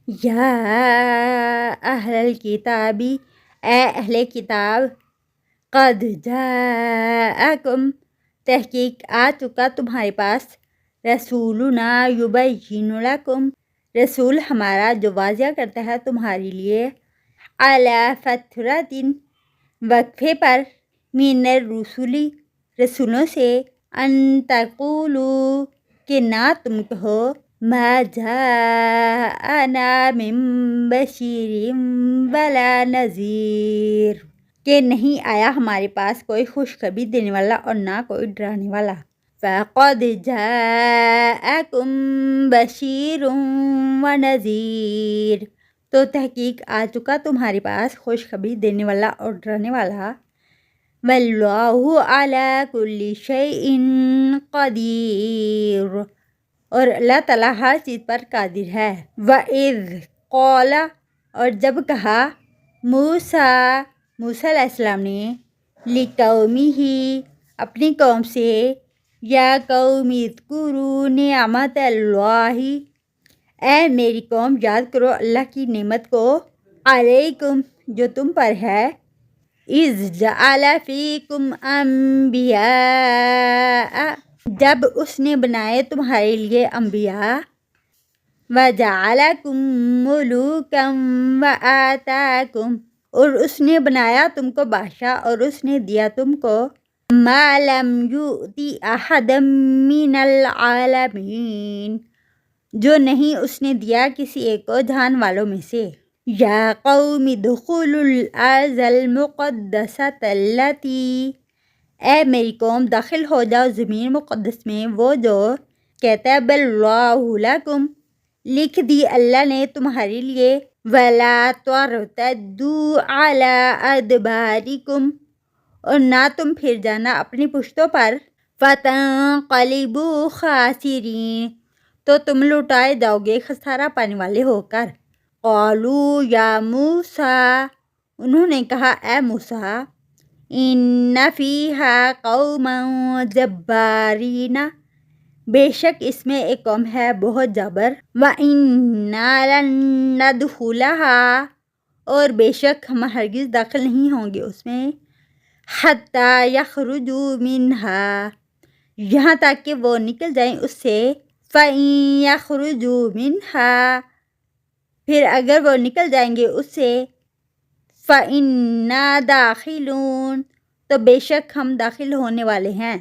یا اہل الکتابی، اے اہل کتاب، قد جاءکم، تحقیق آ چکا تمہارے پاس، رسولنا یبین لکم، رسول ہمارا جو واضح کرتا ہے تمہارے لیے، علی فترۃ، وقفے پر، من الرسل، رسولوں سے، ان تقولوا، کہ نہ تم کہو، ما جاءنا من بشیر ولا نذیر، کہ نہیں آیا ہمارے پاس کوئی خوشخبری دینے والا اور نہ کوئی ڈرانے والا۔ فقد جاءکم بشیر ونذیر، تو تحقیق آ چکا تمہارے پاس خوشخبری دینے والا اور ڈرانے والا۔ واللہ علی کل شیء قدیر، اور اللہ تعالیٰ ہر چیز پر قادر ہے۔ وَإِذْ قَالَ، اور جب کہا، موسیٰ، موسیٰ علیہ السلام نے، لِقَوْمِهِ، اپنی قوم سے، یا قوم اذکروا نعمت اللہ، اے میری قوم یاد کرو اللہ کی نعمت کو، علیکم، جو تم پر ہے، اذ جعل فیکم انبیاء، جب اس نے بنائے تمہارے لیے انبیاء، وجعلکم ملوکا وآتاکم، اور اس نے بنایا تم کو بادشاہ اور اس نے دیا تم کو، ما لم یؤت احدا من العالمین، جو نہیں اس نے دیا کسی ایک کو جہان والوں میں سے۔ یا قوم ادخلوا الارض المقدسۃ التی، اے میری قوم داخل ہو جاؤ زمین مقدس میں، وہ جو کتب اللہ لکم، لکھ دی اللہ نے تمہارے لیے، ولا ترتدوا علی ادبارکم، اور نہ تم پھر جانا اپنی پشتوں پر، فتنقلبوا خاسرین، تو تم لوٹائے جاؤ گے خسارہ پانے والے ہو کر۔ قالوا یا موسیٰ، انہوں نے کہا اے موسیٰ، ان فیہا قوما جبارین، بے شک اس میں ایک قوم ہے بہت جابر، وَإِنَّا لَن نَّدْخُلَهَا، اور بے شک ہم ہرگز داخل نہیں ہوں گے اس میں، حَتَّى يَخْرُجُوا مِنْهَا، یہاں تک کہ وہ نکل جائیں اس سے، فَإِن يَخْرُجُوا مِنْهَا، پھر اگر وہ نکل جائیں گے اس سے، فَإِنَّا دَاخِلُونَ، تو بے شک ہم داخل ہونے والے ہیں۔